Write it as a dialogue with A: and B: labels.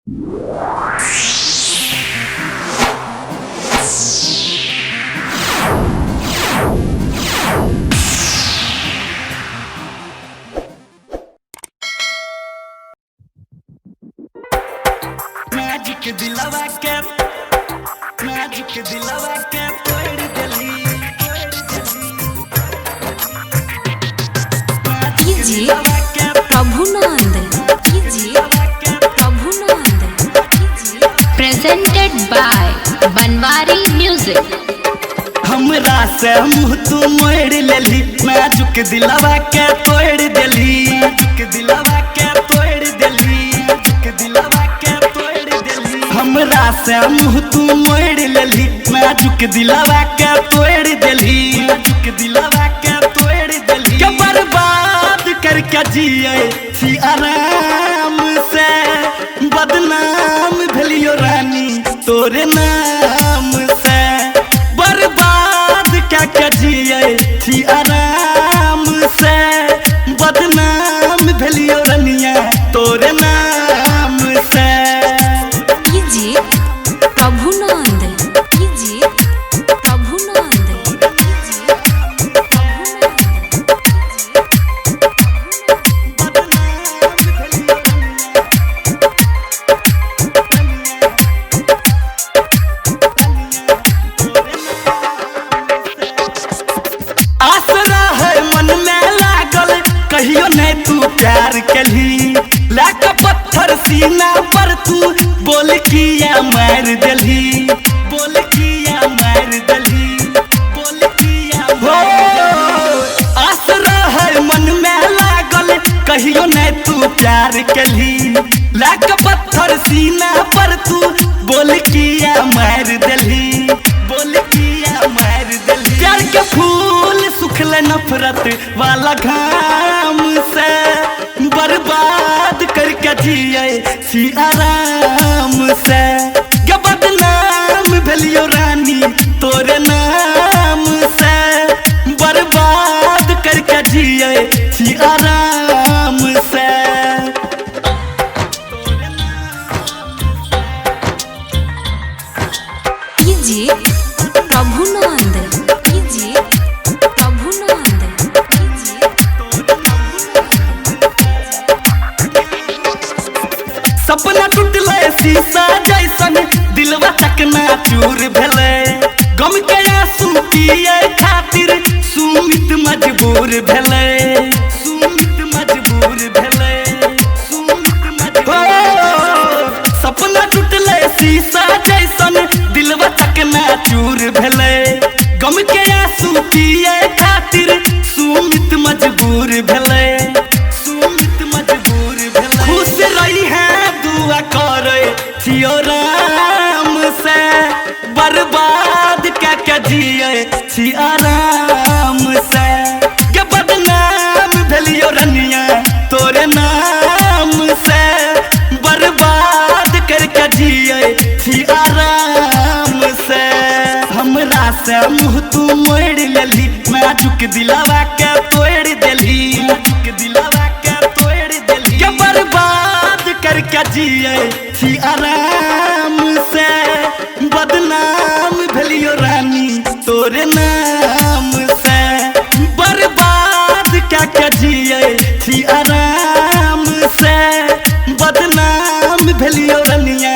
A: Magic दिलवा के तोड़ देली
B: कीजिए Prabhunand presented by Banwari music.
A: हमरा से मुँह तू मोड़ लेली, नाजुक दिलवा के तोड़ देली, नाजुक दिलवा के तोड़ देली, नाजुक दिलवा के तोड़ देली। हमरा से मुँह तू मोड़ लेली, नाजुक दिलवा के तोड़ देली, नाजुक दिलवा के तोड़ देली। के बर्बाद करके जिए छी आराम से, बदनाम भेलियो रानी तोरे नाम से। बर्बाद क्या जिए छी आराम से, बदनाम भेलियो रनिया तोरे नाम से।
B: कीजिए प्रभुनंद
A: कहियो नहीं तू प्यार कली, लाके पत्थर सीना पर तू बोल किया मार दली, बोल किया मार दली, बोल किया हो। आसरा है मन में लागल, कहियो नहीं तू प्यार कली, लाके पत्थर सीना पर तू बोल किया मार दली, बोल किया मार दली। प्यार के फूल सुखले नफरत वाला घाम से, बर्बाद करके जिए छी आराम से। के बदनाम भेलियो रानी तोरे नाम से, बर्बाद करके जिए छी आराम से।
B: कीजिए प्रभुनंद
A: सपना टूटले शीशा जैसन, दिलवा चकना चूर भेले। गम के आंसू पिए खातिर सुमित मजबूर भेले, सुमित मजबूर भेले, सुमित मजबूर। सपना टूटले शीशा जैसन, दिलवा चकना चूर भेले। गम के आंसू पिए खातिर सुमित मजबूर भेले, सुमित मजबूर भेले। खुश रही है दुआ करे छियो राम से, बर्बाद क्या जिए छी आराम से। के बदनाम भेलियो रनिया तोरे नाम से, बर्बाद करके जिए छी आराम से। हमरा से मुँह तू मोड़ लेली, नाजुक दिलवा के तोड़ देली, नाजुक दिलवा के तोड़ देली। के बर्बाद करके जिए छी आराम से, बदनाम भेलियो रानी तोरे नाम से। बर्बाद क्या जिए छी आराम से, बदनाम भेलियो रनिया